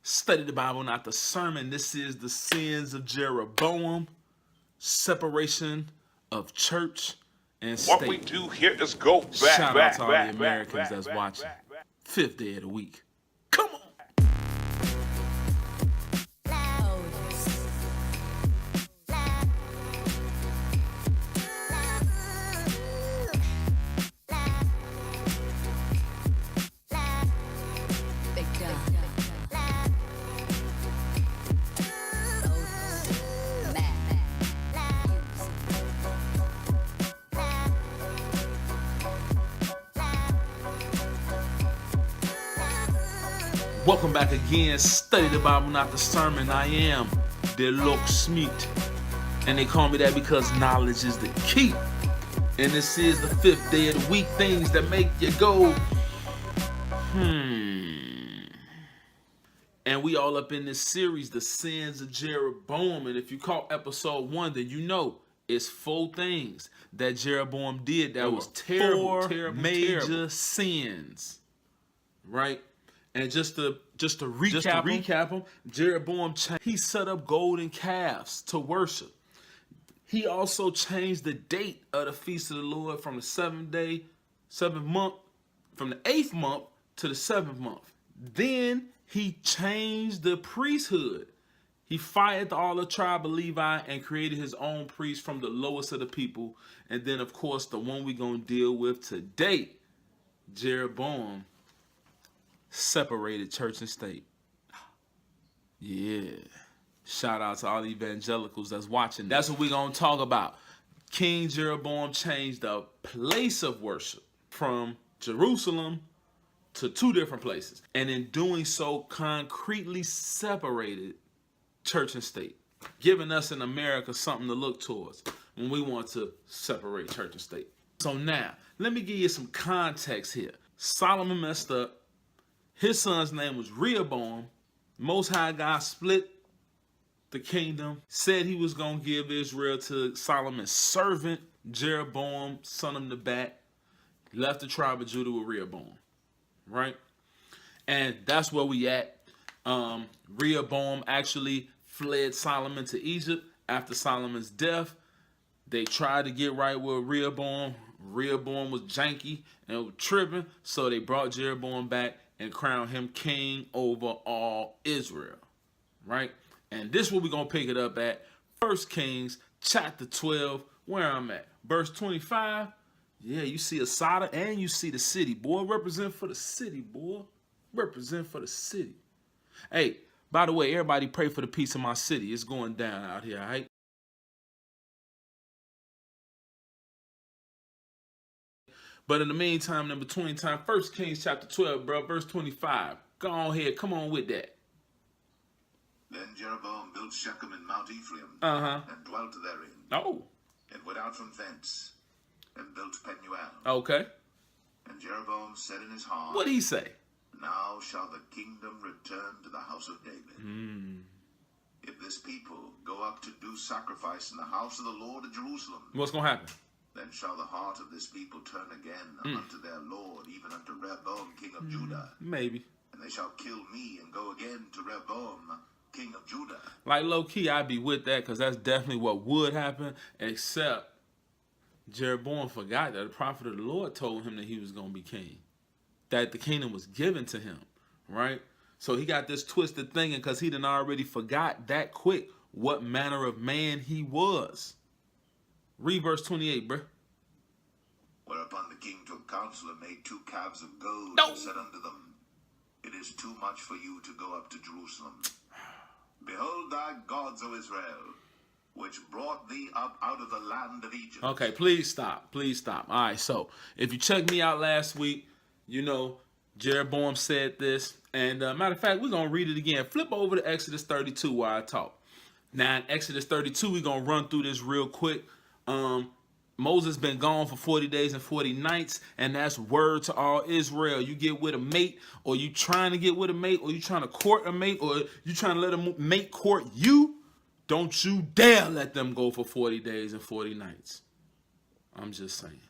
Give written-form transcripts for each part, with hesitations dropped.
Study the Bible, not the sermon. This is the sins of Jeroboam, separation of church and state. What we do here is go back, Shout out to all back, the Americans that's watching. Fifth day of the week. Come on. Welcome back again. Study the Bible, not the sermon. I am the LOCKSMIF. And they call me that because knowledge is the key. And this is the fifth day of the week. Things that make you go, And we all up in this series, the sins of Jeroboam. And if you caught episode 1, then you know it's 4 things that Jeroboam did that was terrible, major sins. Right? And just to recap him, Jeroboam he set up golden calves to worship. He also changed the date of the feast of the Lord from the 7th month, from the 8th month to the 7th month. Then he changed the priesthood. He fired all the tribe of Levi and created his own priest from the lowest of the people. And then, of course, the one we're going to deal with today, Jeroboam separated church and state. Yeah. Shout out to all the evangelicals that's watching. That's what we're going to talk about. King Jeroboam changed the place of worship from Jerusalem to 2 different places. And in doing so, concretely separated church and state, giving us in America something to look towards when we want to separate church and state. So now, let me give you some context here. Solomon messed up. His son's name was Rehoboam. Most High God split the kingdom, said he was going to give Israel to Solomon's servant, Jeroboam, son of Nebat, left the tribe of Judah with Rehoboam, right? And that's where we at. Rehoboam actually fled Solomon to Egypt after Solomon's death. They tried to get right with Rehoboam. Rehoboam was janky and was tripping, so they brought Jeroboam back and crowned him king over all Israel, right? And this is what we're going to pick it up at. 1 Kings chapter 12, where I'm at. Verse 25. Yeah, you see Asada and you see the city. Boy, represent for the city, boy. Represent for the city. Hey, by the way, everybody pray for the peace of my city. It's going down out here, all right? But in the meantime, in between time, 1 Kings chapter 12, bro, verse 25. Go on ahead. Come on with that. Then Jeroboam built Shechem in Mount Ephraim, and dwelt therein. Oh. And went out from thence, and built Penuel. Okay. And Jeroboam said in his heart, What'd he say? Now shall the kingdom return to the house of David. If this people go up to do sacrifice in the house of the Lord at Jerusalem, What's going to happen? then shall the heart of this people turn again unto their Lord, even unto Rehoboam, king of Judah. Maybe. And they shall kill me, and go again to Rehoboam, king of Judah. Like low-key, I'd be with that because that's definitely what would happen, except Jeroboam forgot that the prophet of the Lord told him that he was going to be king, that the kingdom was given to him, right? So he got this twisted thinking because he done already forgot that quick what manner of man he was. Read verse 28, bruh. Whereupon the king took counsel and made 2 calves of gold, and said unto them, It is too much for you to go up to Jerusalem. Behold thy gods, O Israel, which brought thee up out of the land of Egypt. Okay, please stop. Please stop. All right, so if you checked me out last week, you know Jeroboam said this. And matter of fact, we're going to read it again. Flip over to Exodus 32 while I talk. Now, in Exodus 32, we're going to run through this real quick. Moses been gone for 40 days and 40 nights, and that's word to all Israel. You get with a mate, or you trying to get with a mate, or you trying to court a mate, or you trying to let a mate court you, don't you dare let them go for 40 days and 40 nights. I'm just saying.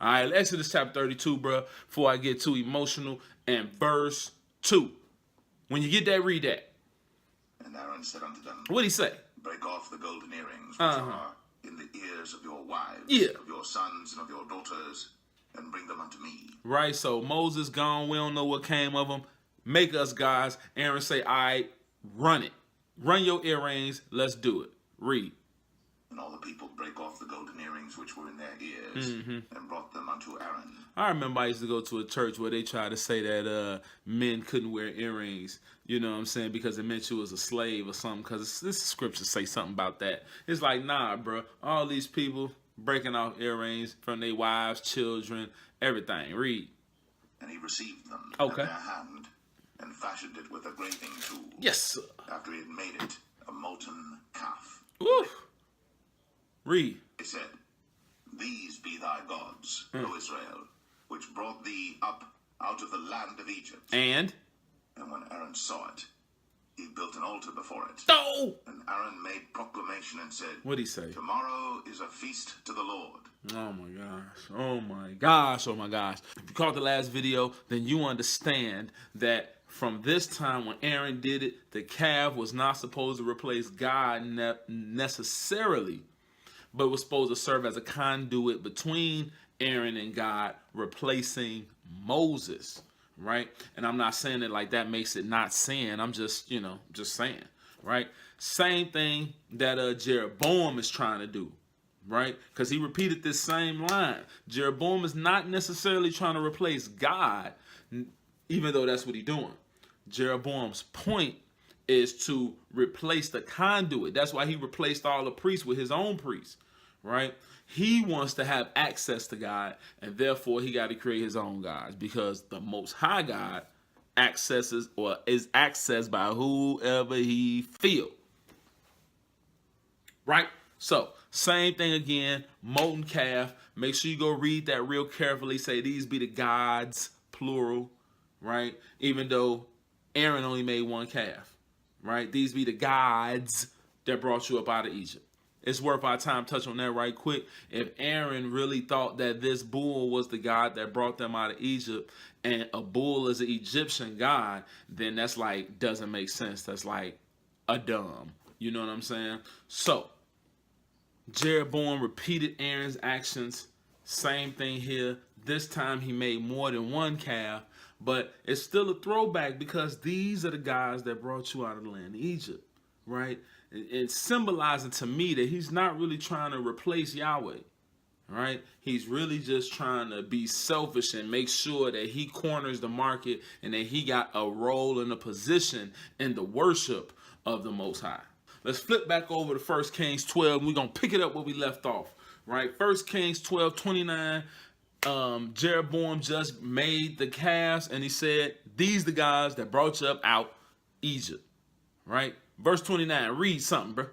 All right, Exodus chapter 32, bro, before I get too emotional, and verse 2. When you get that, read that. And Aaron said unto them, What'd he say? break off the golden earrings which are in the ears of your wives, of your sons, and of your daughters, and bring them unto me. Right, so Moses gone. We don't know what came of him. Make us gods. Aaron say, all right, run it. Run your earrings. Let's do it. Read. And all the people brake off the golden earrings which were in their ears, and brought them unto Aaron. I remember I used to go to a church where they tried to say that men couldn't wear earrings, you know what I'm saying, because it meant you was a slave or something, because this scripture say something about that. It's like, nah, bro, all these people breaking off earrings from their wives, children, everything. Read. And he received them at their hand, and fashioned it with a graving tool. Yes, sir. After he had made it a molten calf. Woo. Read. He said, these be thy gods, O Israel, which brought thee up out of the land of Egypt. And when Aaron saw it, he built an altar before it. Oh! And Aaron made proclamation and said, what'd he say? tomorrow is a feast to the Lord. Oh my gosh. Oh my gosh. Oh my gosh. If you caught the last video, then you understand that from this time when Aaron did it, the calf was not supposed to replace God necessarily, but was supposed to serve as a conduit between Aaron and God, replacing Moses, right? And I'm not saying it like that makes it not sin. I'm just, just saying, right? Same thing that Jeroboam is trying to do, right? Because he repeated this same line. Jeroboam is not necessarily trying to replace God, even though that's what he's doing. Jeroboam's point is to replace the conduit. That's why he replaced all the priests with his own priests, right? He wants to have access to God, and therefore he got to create his own gods, because the Most High God accesses or is accessed by whoever he feel, right? So same thing again, molten calf. Make sure you go read that real carefully. Say these be the gods, plural, right? Even though Aaron only made one calf. Right? These be the gods that brought you up out of Egypt. It's worth our time touch on that right quick. If Aaron really thought that this bull was the god that brought them out of Egypt, and a bull is an Egyptian god, then that's like, doesn't make sense. That's like a dumb. You know what I'm saying? So, Jeroboam repeated Aaron's actions. Same thing here. This time he made more than one calf. But it's still a throwback, because these are the guys that brought you out of the land of Egypt, right? It's symbolizing to me that he's not really trying to replace Yahweh, right? He's really just trying to be selfish and make sure that he corners the market and that he got a role and a position in the worship of the Most High. Let's flip back over to 1 Kings 12. We're going to pick it up where we left off, right? 1 Kings 12:29. Jeroboam just made the calves, and he said, these the guys that brought you up out Egypt, right? Verse 29, read something, bro.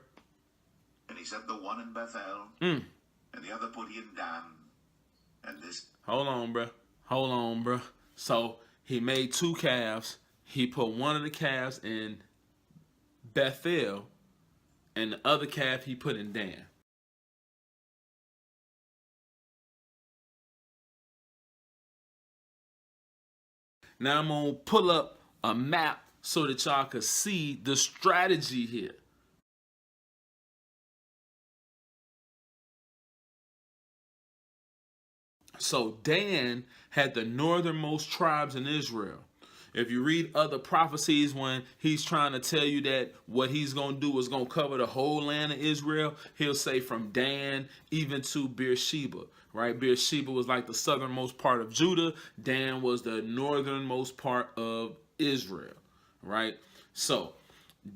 And he set the one in Bethel, and the other put he in Dan, and this... Hold on, bro. So he made two calves. He put one of the calves in Bethel, and the other calf he put in Dan. Now I'm going to pull up a map so that y'all can see the strategy here. So Dan had the northernmost tribes in Israel. If you read other prophecies when he's trying to tell you that what he's going to do is going to cover the whole land of Israel, he'll say from Dan even to Beersheba, right? Beersheba was like the southernmost part of Judah. Dan was the northernmost part of Israel, right? So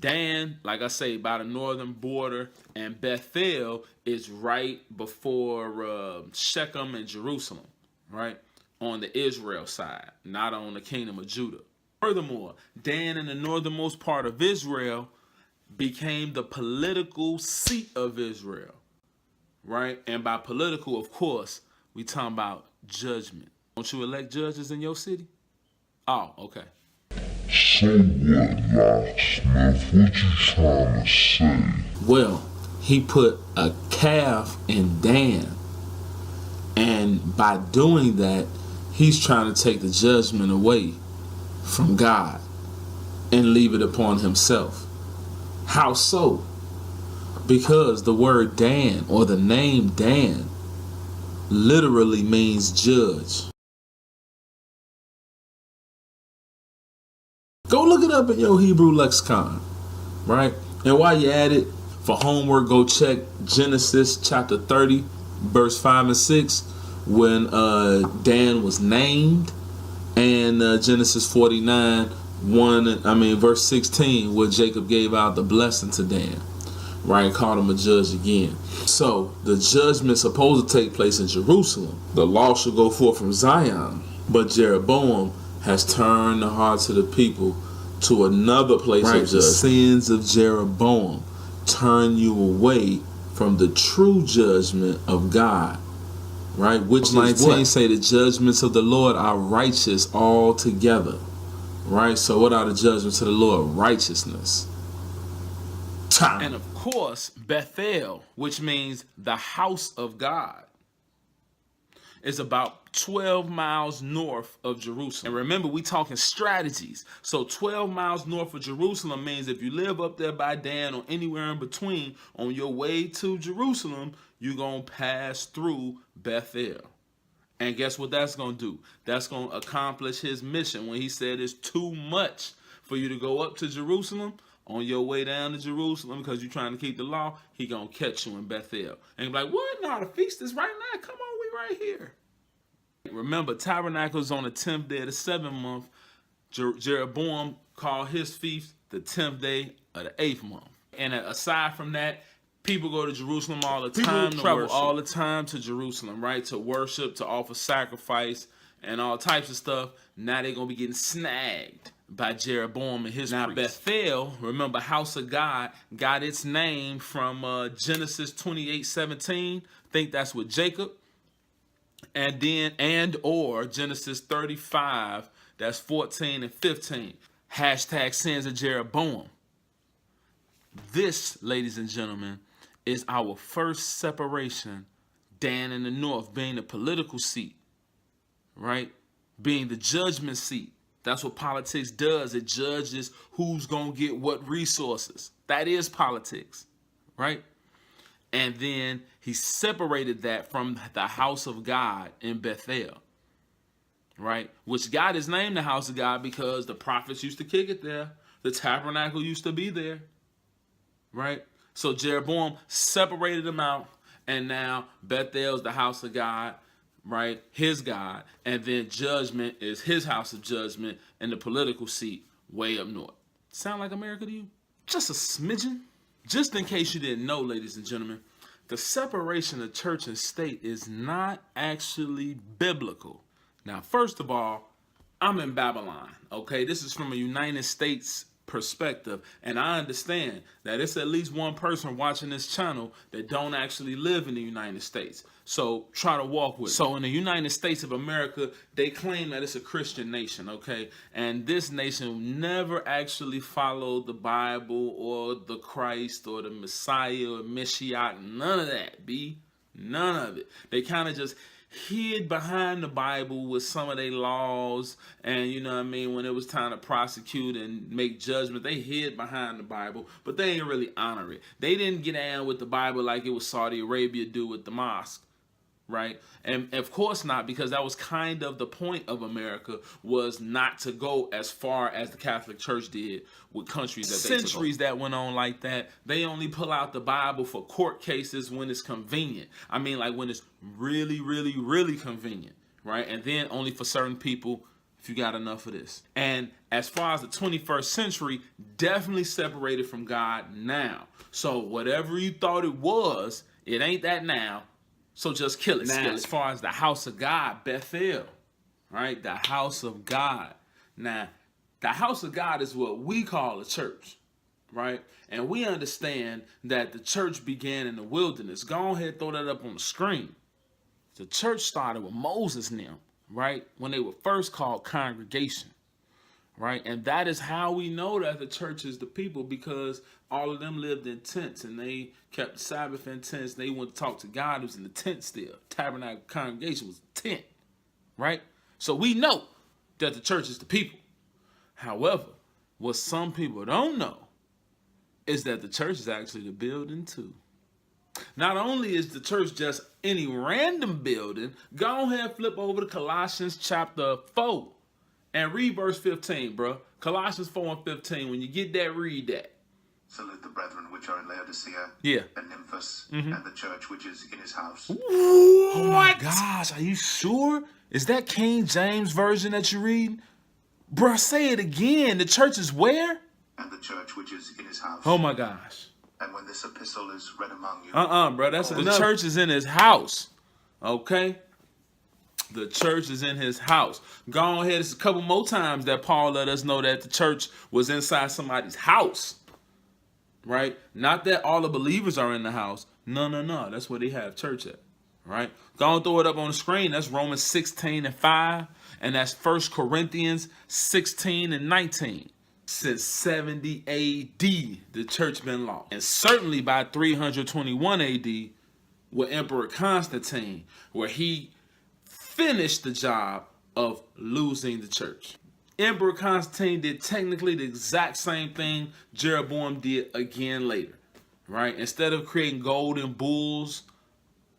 Dan, like I say, by the northern border, and Bethel is right before Shechem and Jerusalem, right? On the Israel side, not on the kingdom of Judah. Furthermore, Dan in the northernmost part of Israel became the political seat of Israel, right? And by political, of course, we talking about judgment. Don't you elect judges in your city? Oh, okay. So what, LOCKSMIF? What you trying to say? Well, he put a calf in Dan, and by doing that, he's trying to take the judgment away from God. and leave it upon himself. How so? Because the word Dan, or the name Dan, literally means judge. Go look it up in your Hebrew lexicon, right? And while you're at it, for homework, go check Genesis chapter 30, verse 5 and 6, when Dan was named, and Genesis 49, verse 16, where Jacob gave out the blessing to Dan, right? Called him a judge again. So the judgment's supposed to take place in Jerusalem. The law shall go forth from Zion, but Jeroboam has turned the hearts of the people to another place of judgment. The sins of Jeroboam turn you away from the true judgment of God, right? Which 19 say the judgments of the Lord are righteous altogether, right? So what are the judgments of the Lord? Righteousness. And of course, Bethel, which means the house of God, is about 12 miles north of Jerusalem. And remember, we talking strategies. So 12 miles north of Jerusalem means if you live up there by Dan or anywhere in between, on your way to Jerusalem, you're going to pass through Bethel. And guess what that's going to do? That's going to accomplish his mission when he said it's too much for you to go up to Jerusalem. On your way down to Jerusalem, because you're trying to keep the law, he going to catch you in Bethel. And you're like, what? No, the feast is right now. Come on, we right here. Remember, Tabernacles on the 10th day of the 7th month. Jeroboam called his feast the 10th day of the 8th month. And aside from that, people go to Jerusalem all the time. People travel all the time to Jerusalem, right? To worship, to offer sacrifice, and all types of stuff. Now they're going to be getting snagged by Jeroboam and his priests. Bethel, remember, house of God, got its name from Genesis 28:17. Think that's with Jacob. And then, or Genesis 35, that's 14 and 15. Hashtag sins of Jeroboam. This, ladies and gentlemen, is our first separation. Dan in the north being the political seat, right? Being the judgment seat. That's what politics does. It judges who's going to get what resources. That is politics, right? And then he separated that from the house of God in Bethel, right? Which got his name the house of God because the prophets used to kick it there. The tabernacle used to be there, right? So Jeroboam separated them out, and now Bethel's the house of God, right? His God. And then judgment is his house of judgment and the political seat way up north. Sound like America to you? Just a smidgen. Just in case you didn't know, ladies and gentlemen, the separation of church and state is not actually biblical. Now, first of all, I'm in Babylon, okay? This is from a United States perspective, and I understand that it's at least one person watching this channel that don't actually live in the United States. So try to walk with me. So in the United States of America, they claim that it's a Christian nation, okay? And this nation never actually followed the Bible or the Christ or the Messiah or Mashiach, none of that, none of it. They kind of just hid behind the Bible with some of their laws, and you know what I mean, when it was time to prosecute and make judgment, they hid behind the Bible, but they didn't really honor it. They didn't get down with the Bible like it was Saudi Arabia do with the mosque, right? And of course not, because that was kind of the point of America, was not to go as far as the Catholic Church did with countries that they centuries that went on like that. They only pull out the Bible for court cases when it's convenient. I mean, like when it's really, really, really convenient, right? And then only for certain people if you got enough of this. And as far as the 21st century, definitely separated from God now. So whatever you thought it was, it ain't that now. So just kill it. Now, as far as the house of God, Bethel, right? The house of God. Now, the house of God is what we call a church, right? And we understand that the church began in the wilderness. Go ahead, throw that up on the screen. The church started with Moses and them, right? When they were first called congregation, right? And that is how we know that the church is the people, because all of them lived in tents and they kept the Sabbath in tents. They went to talk to God. It was in the tent still. Tabernacle congregation was a tent, right? So we know that the church is the people. However, What some people don't know is that the church is actually the building too. Not only is the church just any random building, go ahead and flip over to Colossians chapter 4 and read verse 15, bro. Colossians 4 and 15. When you get that, read that. Salute the brethren which are in Laodicea, Yeah. and Nymphus, and the church which is in his house. Oh my gosh, are you sure? Is that King James version that you're reading? Bruh, say it again. The church is where? And the church which is in his house. Oh my gosh. And when this epistle is read among you. Bro, that's the church is in his house. Okay? The church is in his house. Go ahead. It's a couple more times that Paul let us know that the church was inside somebody's house. Right? Not that all the believers are in the house. No. That's where they have church at. Right? Go and throw it up on the screen. That's Romans 16 and 5. And that's 1 Corinthians 16 and 19. Since 70 AD, the church been lost. And certainly by 321 AD, with Emperor Constantine, where he finished the job of losing the church. Emperor Constantine did technically the exact same thing Jeroboam did again later, right? Instead of creating golden bulls,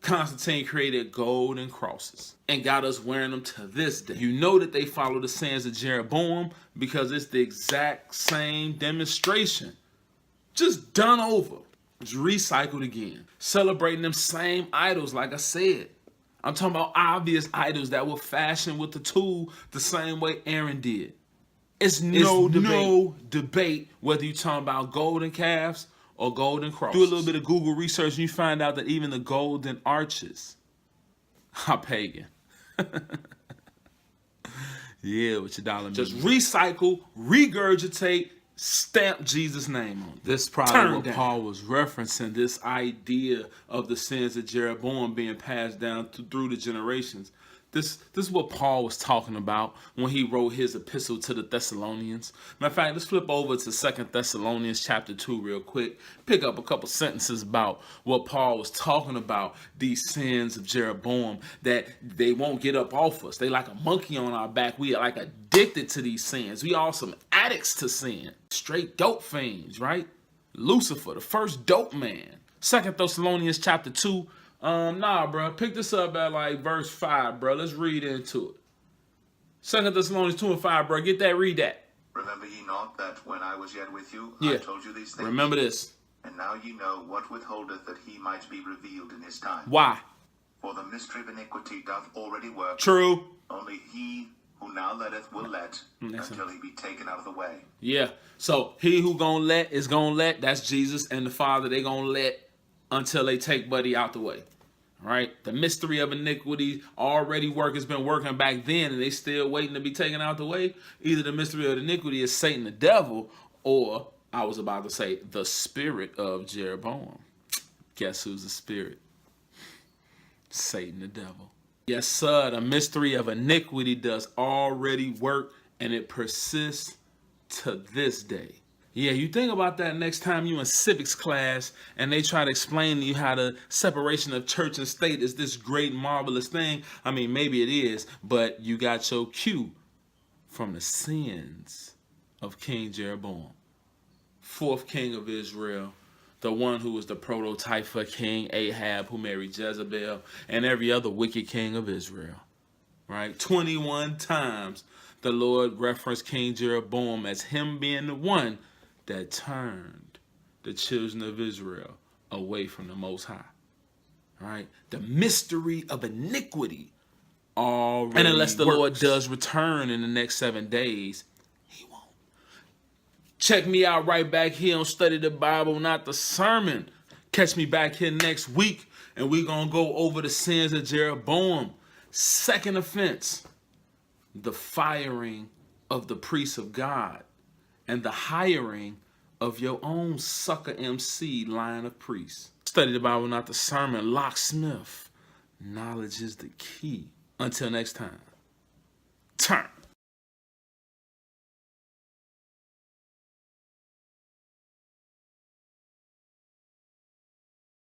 Constantine created golden crosses and got us wearing them to this day. You know that they follow the sins of Jeroboam because it's the exact same demonstration, just done over, it's recycled again. Celebrating them same idols, like I said. I'm talking about obvious idols that were fashioned with the tool the same way Aaron did. It's no debate whether you're talking about golden calves or golden crosses. Do a little bit of Google research and you find out that even the golden arches are pagan. Yeah, with your dollar. Just recycle, regurgitate, stamp Jesus' name on it. This is probably what Paul was referencing, this idea of the sins of Jeroboam being passed down through the generations. This is what Paul was talking about when he wrote his epistle to the Thessalonians. Matter of fact, let's flip over to 2 Thessalonians chapter 2 real quick. Pick up a couple sentences about what Paul was talking about, these sins of Jeroboam, that they won't get up off us. They like a monkey on our back. We are like addicted to these sins. We are some addicts to sin. Straight dope fiends, right? Lucifer, the first dope man. 2 Thessalonians chapter 2. Bro. Pick this up at like verse 5, bro. Let's read into it. 2 Thessalonians 2 and 5, bro. Get that, read that. Remember ye not that when I was yet with you, I told you these things? Remember this. And now ye know what withholdeth that he might be revealed in his time. Why? For the mystery of iniquity doth already work. True. Only he who now letteth will let until he be taken out of the way. Yeah. So he who gonna let is gonna let. That's Jesus and the Father. They gonna let until they take Buddy out the way. Right? The mystery of iniquity already has been working back then, and they still waiting to be taken out the way. Either the mystery of iniquity is Satan the devil, or I was about to say the spirit of Jeroboam. Guess who's the spirit? Satan the devil. Yes, sir. The mystery of iniquity does already work, and it persists to this day. Yeah, you think about that next time you in civics class and they try to explain to you how the separation of church and state is this great, marvelous thing. I mean, maybe it is, but you got your cue from the sins of King Jeroboam, fourth king of Israel, the one who was the prototype for King Ahab, who married Jezebel, and every other wicked king of Israel, right? 21 times the Lord referenced King Jeroboam as him being the one that turned the children of Israel away from the Most High. All right? The mystery of iniquity already and unless the Lord does return in the next 7 days, he won't. Check me out right back here on Study the Bible, Not the Sermon. Catch me back here next week, and we're going to go over the sins of Jeroboam. Second offense, the firing of the priests of God, and the hiring of your own sucker MC line of priests. Study the Bible, Not the Sermon. LOCKSMIF. Knowledge is the key. Until next time. Turn.